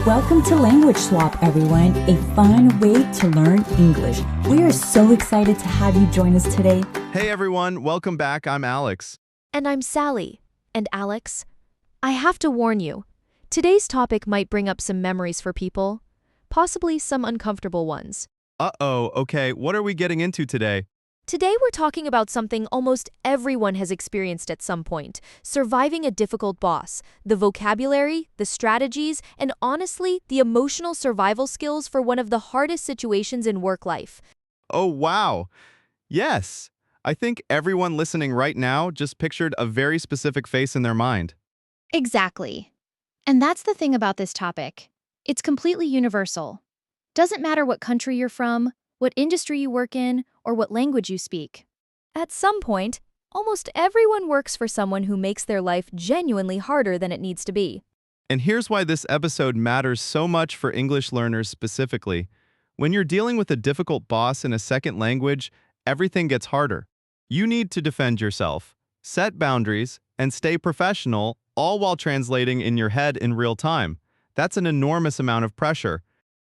Welcome to Language Swap, everyone, a fun way to learn English. We are so excited to have you join us today. Hey everyone, welcome back. I'm Alex. And I'm Sally. And Alex, I have to warn you, today's topic might bring up some memories for people, possibly some uncomfortable ones. Okay, what are we getting into today? Today we're talking about something almost everyone has experienced at some point, surviving a difficult boss, the vocabulary, the strategies, and honestly, the emotional survival skills for one of the hardest situations in work life. Oh wow, yes. I think everyone listening right now just pictured a very specific face in their mind. Exactly. And that's the thing about this topic. It's completely universal. Doesn't matter what country you're from, what industry you work in, or what language you speak. At some point, almost everyone works for someone who makes their life genuinely harder than it needs to be. And here's why this episode matters so much for English learners specifically. When you're dealing with a difficult boss in a second language, everything gets harder. You need to defend yourself, set boundaries, and stay professional, all while translating in your head in real time. That's an enormous amount of pressure.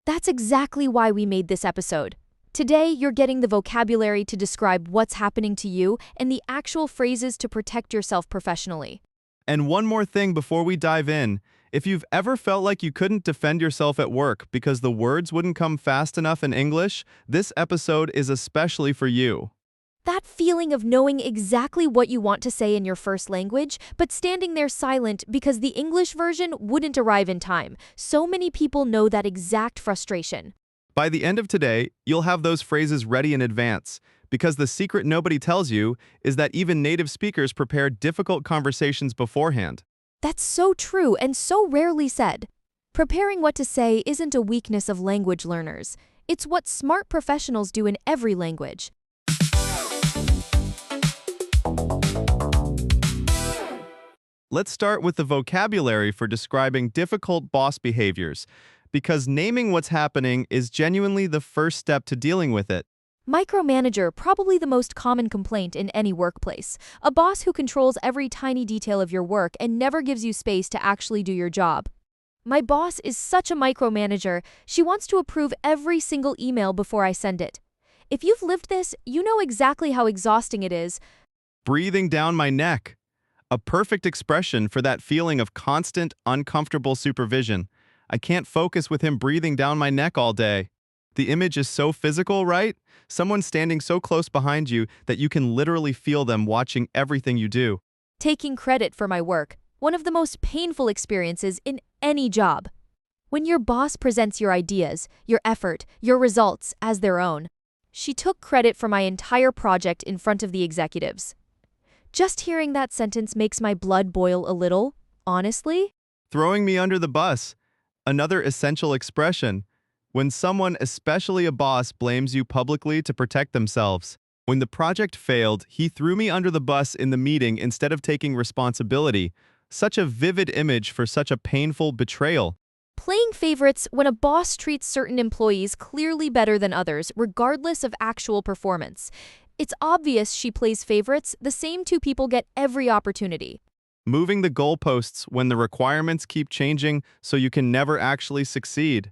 That's exactly why we made this episode. Today, you're getting the vocabulary to describe what's happening to you and the actual phrases to protect yourself professionally. And one more thing before we dive in. If you've ever felt like you couldn't defend yourself at work because the words wouldn't come fast enough in English, this episode is especially for you. That feeling of knowing exactly what you want to say in your first language, but standing there silent because the English version wouldn't arrive in time. So many people know that exact frustration. By the end of today, you'll have those phrases ready in advance, because the secret nobody tells you is that even native speakers prepare difficult conversations beforehand. That's so true and so rarely said. Preparing what to say isn't a weakness of language learners. It's what smart professionals do in every language. Let's start with the vocabulary for describing difficult boss behaviors, because naming what's happening is genuinely the first step to dealing with it. Micromanager, probably the most common complaint in any workplace. A boss who controls every tiny detail of your work and never gives you space to actually do your job. My boss is such a micromanager, she wants to approve every single email before I send it. If you've lived this, you know exactly how exhausting it is. Breathing down my neck. A perfect expression for that feeling of constant, uncomfortable supervision. I can't focus with him breathing down my neck all day. The image is so physical, right? Someone standing so close behind you that you can literally feel them watching everything you do. Taking credit for my work, one of the most painful experiences in any job. When your boss presents your ideas, your effort, your results as their own. She took credit for my entire project in front of the executives. Just hearing that sentence makes my blood boil a little, honestly. Throwing me under the bus. Another essential expression. When someone, especially a boss, blames you publicly to protect themselves. When the project failed, he threw me under the bus in the meeting instead of taking responsibility. Such a vivid image for such a painful betrayal. Playing favorites when a boss treats certain employees clearly better than others, regardless of actual performance. It's obvious she plays favorites, the same two people get every opportunity. Moving the goalposts when the requirements keep changing so you can never actually succeed.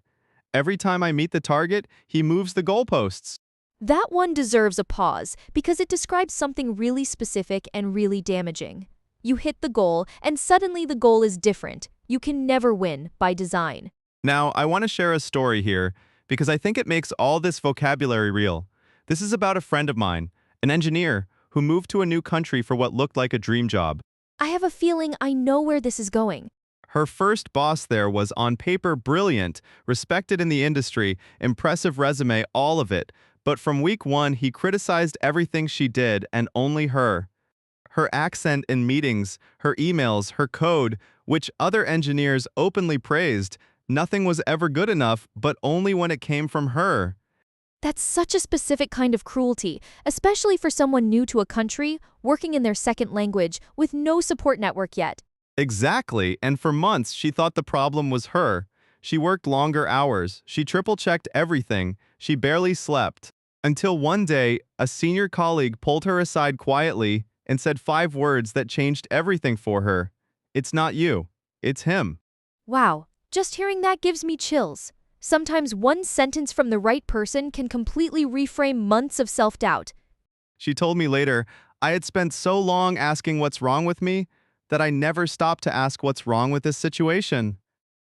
Every time I meet the target, he moves the goalposts. That one deserves a pause because it describes something really specific and really damaging. You hit the goal, and suddenly the goal is different. You can never win by design. Now, I want to share a story here because I think it makes all this vocabulary real. This is about a friend of mine, an engineer, who moved to a new country for what looked like a dream job. I have a feeling I know where this is going. Her first boss there was on paper brilliant, respected in the industry, impressive resume, all of it. But from week one, he criticized everything she did and only her. Her accent in meetings, her emails, her code, which other engineers openly praised. Nothing was ever good enough, but only when it came from her. That's such a specific kind of cruelty, especially for someone new to a country, working in their second language, with no support network yet. Exactly, and for months she thought the problem was her. She worked longer hours, she triple-checked everything, she barely slept. Until one day, a senior colleague pulled her aside quietly and said 5 words that changed everything for her. It's not you, it's him. Wow, Just hearing that gives me chills. Sometimes one sentence from the right person can completely reframe months of self-doubt. She told me later, I had spent so long asking what's wrong with me that I never stopped to ask what's wrong with this situation.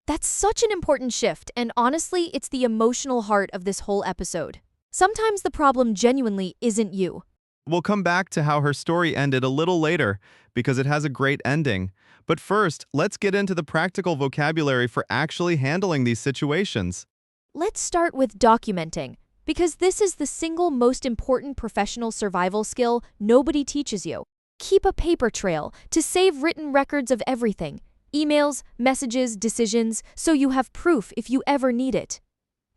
That's such an important shift, and honestly, it's the emotional heart of this whole episode. Sometimes the problem genuinely isn't you. We'll come back to how her story ended a little later because it has a great ending. But first, let's get into the practical vocabulary for actually handling these situations. Let's start with documenting, because this is the single most important professional survival skill nobody teaches you. Keep a paper trail to save written records of everything: emails, messages, decisions, so you have proof if you ever need it.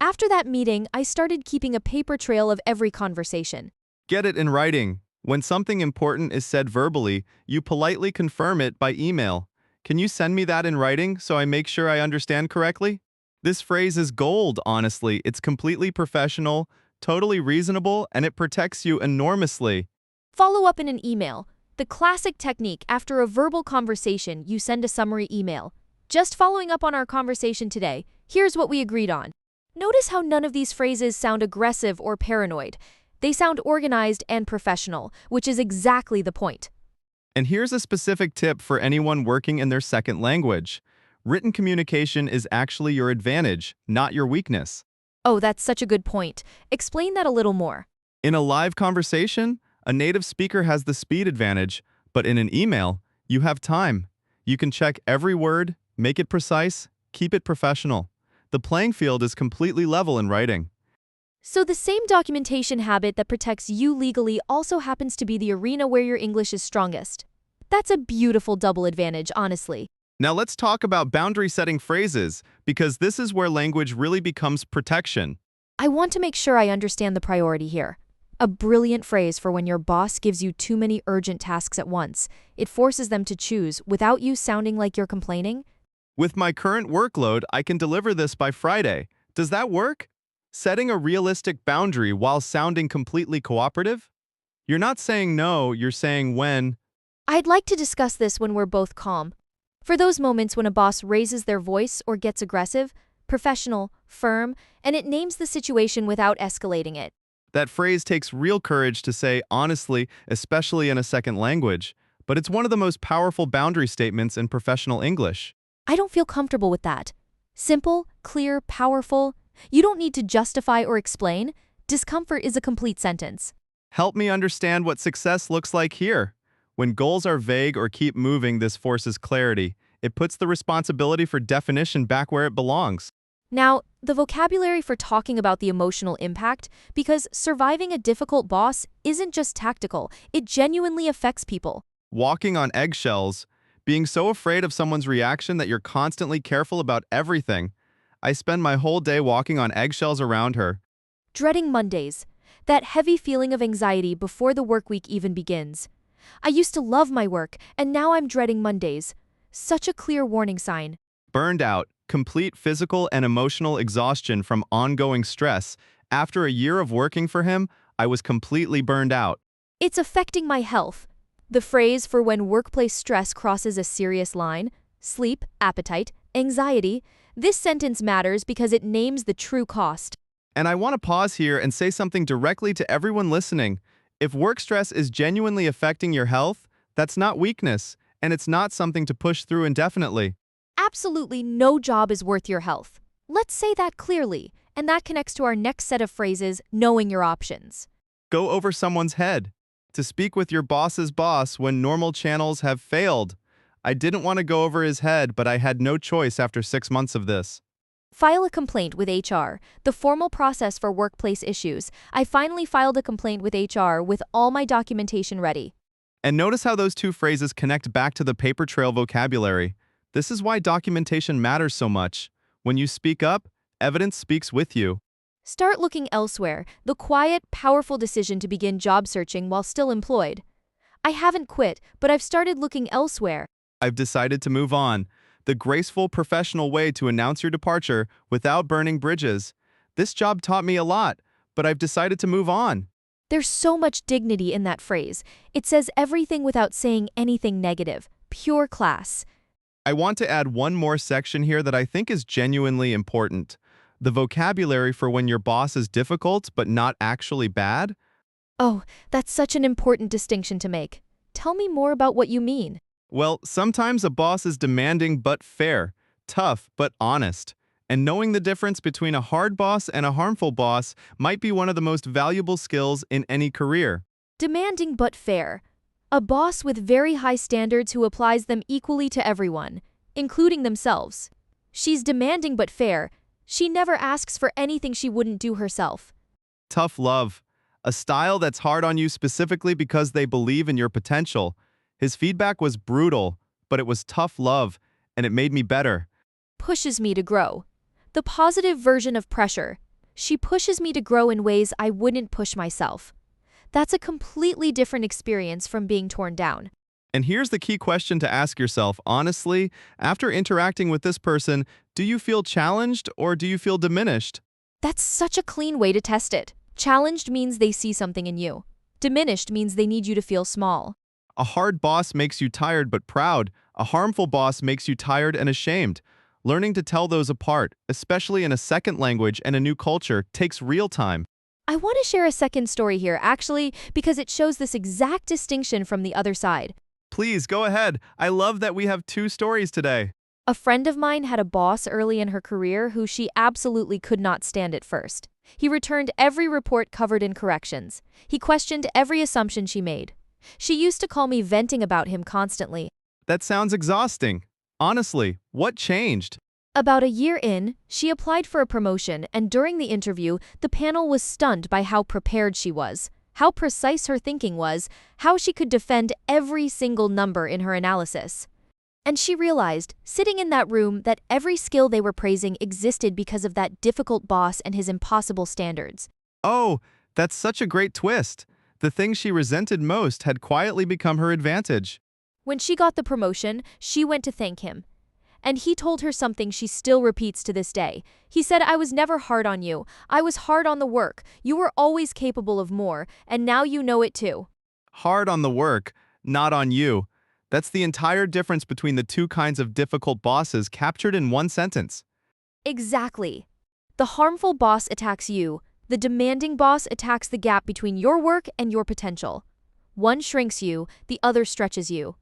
After that meeting, I started keeping a paper trail of every conversation. Get it in writing. When something important is said verbally, you politely confirm it by email. Can you send me that in writing so I make sure I understand correctly? This phrase is gold, honestly. It's completely professional, totally reasonable, and it protects you enormously. Follow up in an email. The classic technique: after a verbal conversation, you send a summary email. Just following up on our conversation today, here's what we agreed on. Notice how none of these phrases sound aggressive or paranoid. They sound organized and professional, which is exactly the point. And here's a specific tip for anyone working in their second language. Written communication is actually your advantage, not your weakness. Oh, that's such a good point. Explain that a little more. In a live conversation, a native speaker has the speed advantage, but in an email, you have time. You can check every word, make it precise, keep it professional. The playing field is completely level in writing. So the same documentation habit that protects you legally also happens to be the arena where your English is strongest. That's a beautiful double advantage, honestly. Now let's talk about boundary-setting phrases, because this is where language really becomes protection. I want to make sure I understand the priority here. A brilliant phrase for when your boss gives you too many urgent tasks at once. It forces them to choose without you sounding like you're complaining. With my current workload, I can deliver this by Friday. Does that work? Setting a realistic boundary while sounding completely cooperative? You're not saying no, you're saying when. I'd like to discuss this when we're both calm. For those moments when a boss raises their voice or gets aggressive, professional, firm, and it names the situation without escalating it. That phrase takes real courage to say honestly, especially in a second language, but it's one of the most powerful boundary statements in professional English. I don't feel comfortable with that. Simple, clear, powerful. You don't need to justify or explain. Discomfort is a complete sentence. Help me understand what success looks like here. When goals are vague or keep moving, this forces clarity. It puts the responsibility for definition back where it belongs. Now, the vocabulary for talking about the emotional impact, because surviving a difficult boss isn't just tactical, it genuinely affects people. Walking on eggshells, being so afraid of someone's reaction that you're constantly careful about everything. I spend my whole day walking on eggshells around her. Dreading Mondays, that heavy feeling of anxiety before the work week even begins. I used to love my work, and now I'm dreading Mondays. Such a clear warning sign. Burned out, complete physical and emotional exhaustion from ongoing stress. After a year of working for him, I was completely burned out. It's affecting my health. The phrase for when workplace stress crosses a serious line: sleep, appetite, anxiety. This sentence matters because it names the true cost. And I want to pause here and say something directly to everyone listening. If work stress is genuinely affecting your health, that's not weakness, and it's not something to push through indefinitely. Absolutely no job is worth your health. Let's say that clearly, and that connects to our next set of phrases: knowing your options. Go over someone's head. To speak with your boss's boss when normal channels have failed. I didn't want to go over his head, but I had no choice after 6 months of this. File a complaint with HR, the formal process for workplace issues. I finally filed a complaint with HR with all my documentation ready. And notice how those two phrases connect back to the paper trail vocabulary. This is why documentation matters so much. When you speak up, evidence speaks with you. Start looking elsewhere, the quiet, powerful decision to begin job searching while still employed. I haven't quit, but I've started looking elsewhere. I've decided to move on. The graceful, professional way to announce your departure without burning bridges. This job taught me a lot, but I've decided to move on. There's so much dignity in that phrase. It says everything without saying anything negative. Pure class. I want to add one more section here that I think is genuinely important. The vocabulary for when your boss is difficult but not actually bad. Oh, that's such an important distinction to make. Tell me more about what you mean. Well, sometimes a boss is demanding but fair, tough but honest. And knowing the difference between a hard boss and a harmful boss might be one of the most valuable skills in any career. Demanding but fair. A boss with very high standards who applies them equally to everyone, including themselves. She's demanding but fair. She never asks for anything she wouldn't do herself. Tough love. A style that's hard on you specifically because they believe in your potential. His feedback was brutal, but it was tough love, and it made me better. Pushes me to grow. The positive version of pressure. She pushes me to grow in ways I wouldn't push myself. That's a completely different experience from being torn down. And here's the key question to ask yourself, honestly, after interacting with this person, do you feel challenged or do you feel diminished? That's such a clean way to test it. Challenged means they see something in you. Diminished means they need you to feel small. A hard boss makes you tired but proud. A harmful boss makes you tired and ashamed. Learning to tell those apart, especially in a second language and a new culture, takes real time. I want to share a second story here, actually, because it shows this exact distinction from the other side. Please, go ahead. I love that we have two stories today. A friend of mine had a boss early in her career who she absolutely could not stand at first. He returned every report covered in corrections. He questioned every assumption she made. She used to call me venting about him constantly. That sounds exhausting. Honestly, what changed? About a year in, she applied for a promotion, and during the interview, the panel was stunned by how prepared she was, how precise her thinking was, how she could defend every single number in her analysis. And she realized, sitting in that room, that every skill they were praising existed because of that difficult boss and his impossible standards. Oh, that's such a great twist. The thing she resented most had quietly become her advantage. When she got the promotion, she went to thank him. And he told her something she still repeats to this day. He said, "I was never hard on you. I was hard on the work. You were always capable of more, and now you know it too." Hard on the work, not on you. That's the entire difference between the two kinds of difficult bosses captured in one sentence. Exactly. The harmful boss attacks you. The demanding boss attacks the gap between your work and your potential. One shrinks you, the other stretches you.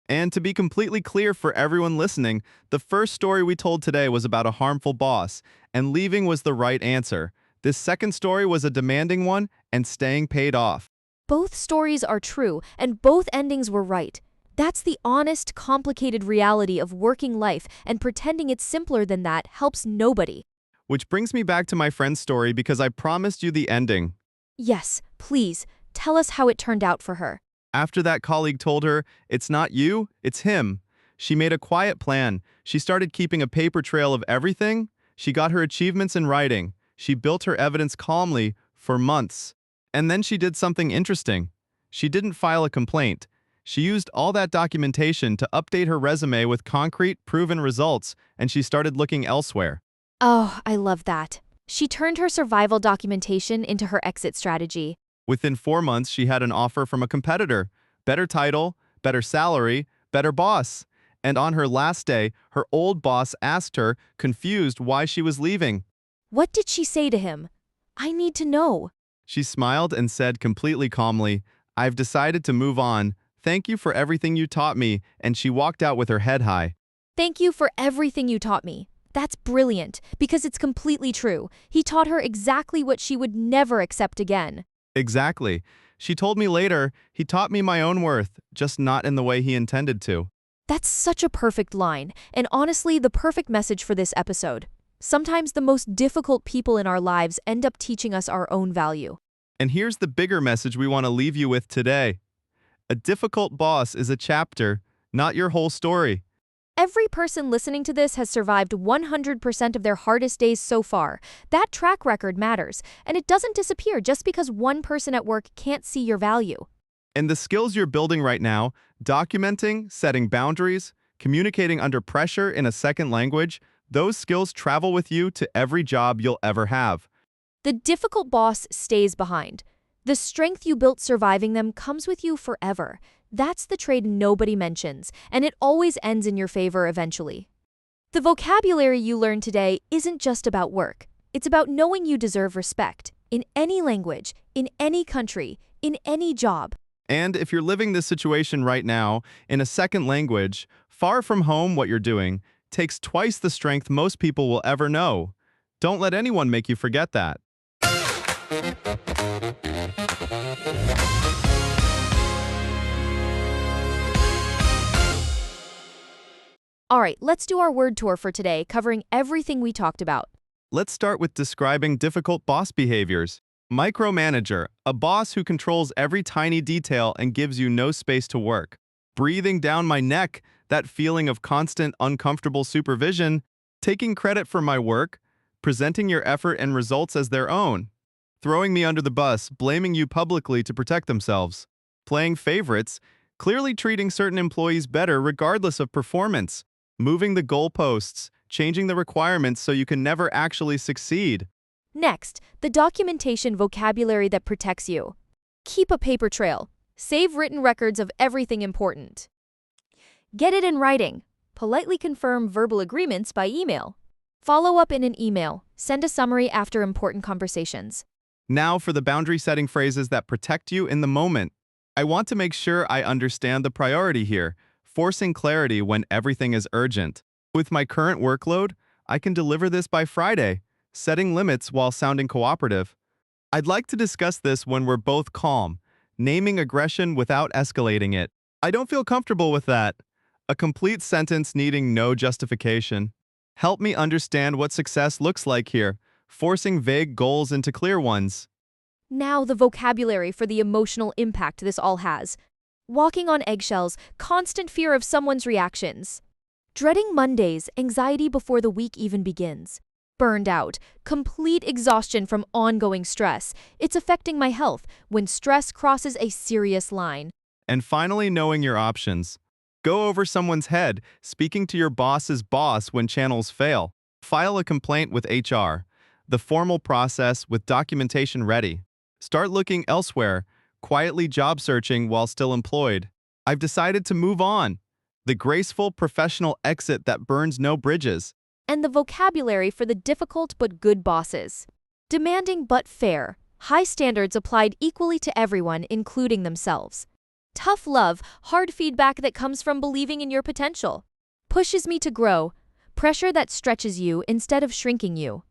And to be completely clear for everyone listening, the first story we told today was about a harmful boss, and leaving was the right answer. This second story was a demanding one, and staying paid off. Both stories are true, and both endings were right. That's the honest, complicated reality of working life, and pretending it's simpler than that helps nobody. Which brings me back to my friend's story because I promised you the ending. Yes, please, tell us how it turned out for her. After that colleague told her, "It's not you, it's him," she made a quiet plan. She started keeping a paper trail of everything. She got her achievements in writing. She built her evidence calmly for months. And then she did something interesting. She didn't file a complaint. She used all that documentation to update her resume with concrete, proven results, and she started looking elsewhere. Oh, I love that. She turned her survival documentation into her exit strategy. Within 4 months, she had an offer from a competitor. Better title, better salary, better boss. And on her last day, her old boss asked her, confused, why she was leaving. What did she say to him? I need to know. She smiled and said completely calmly, "I've decided to move on. Thank you for everything you taught me," and she walked out with her head high. Thank you for everything you taught me. That's brilliant, because it's completely true. He taught her exactly what she would never accept again. Exactly. She told me later, "He taught me my own worth, just not in the way he intended to." That's such a perfect line, and honestly, the perfect message for this episode. Sometimes the most difficult people in our lives end up teaching us our own value. And here's the bigger message we want to leave you with today. A difficult boss is a chapter, not your whole story. Every person listening to this has survived 100% of their hardest days so far. That track record matters, and it doesn't disappear just because one person at work can't see your value. And the skills you're building right now, documenting, setting boundaries, communicating under pressure in a second language, those skills travel with you to every job you'll ever have. The difficult boss stays behind. The strength you built surviving them comes with you forever. That's the trade nobody mentions, and it always ends in your favor eventually. The vocabulary you learn today isn't just about work. It's about knowing you deserve respect in any language, in any country, in any job. And if you're living this situation right now in a second language, far from home, what you're doing takes twice the strength most people will ever know. Don't let anyone make you forget that. All right, let's do our word tour for today, covering everything we talked about. Let's start with describing difficult boss behaviors. Micromanager, a boss who controls every tiny detail and gives you no space to work. Breathing down my neck, that feeling of constant, uncomfortable supervision. Taking credit for my work, presenting your effort and results as their own. Throwing me under the bus, blaming you publicly to protect themselves. Playing favorites, clearly treating certain employees better regardless of performance. Moving the goalposts, changing the requirements so you can never actually succeed. Next, the documentation vocabulary that protects you. Keep a paper trail. Save written records of everything important. Get it in writing. Politely confirm verbal agreements by email. Follow up in an email. Send a summary after important conversations. Now for the boundary-setting phrases that protect you in the moment. I want to make sure I understand the priority here, forcing clarity when everything is urgent. With my current workload, I can deliver this by Friday, setting limits while sounding cooperative. I'd like to discuss this when we're both calm, naming aggression without escalating it. I don't feel comfortable with that. A complete sentence needing no justification. Help me understand what success looks like here, forcing vague goals into clear ones. Now the vocabulary for the emotional impact this all has. Walking on eggshells, constant fear of someone's reactions. Dreading Mondays, anxiety before the week even begins. Burned out, complete exhaustion from ongoing stress. It's affecting my health when stress crosses a serious line. And finally, knowing your options. Go over someone's head, speaking to your boss's boss when channels fail. File a complaint with HR. The formal process with documentation ready. Start looking elsewhere, quietly job searching while still employed. I've decided to move on. The graceful professional exit that burns no bridges. And the vocabulary for the difficult but good bosses. Demanding but fair. High standards applied equally to everyone, including themselves. Tough love, hard feedback that comes from believing in your potential. Pushes me to grow. Pressure that stretches you instead of shrinking you.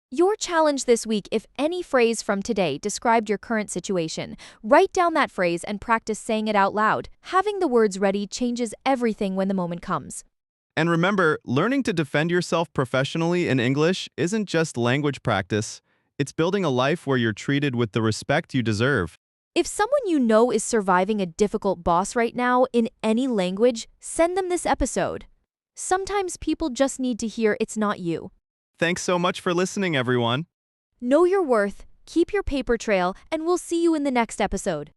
Your challenge this week: if any phrase from today described your current situation, write down that phrase and practice saying it out loud. Having the words ready changes everything when the moment comes. And remember, learning to defend yourself professionally in English isn't just language practice. It's building a life where you're treated with the respect you deserve. If someone you know is surviving a difficult boss right now in any language, send them this episode. Sometimes people just need to hear it's not you. Thanks so much for listening, everyone. Know your worth, keep your paper trail, and we'll see you in the next episode.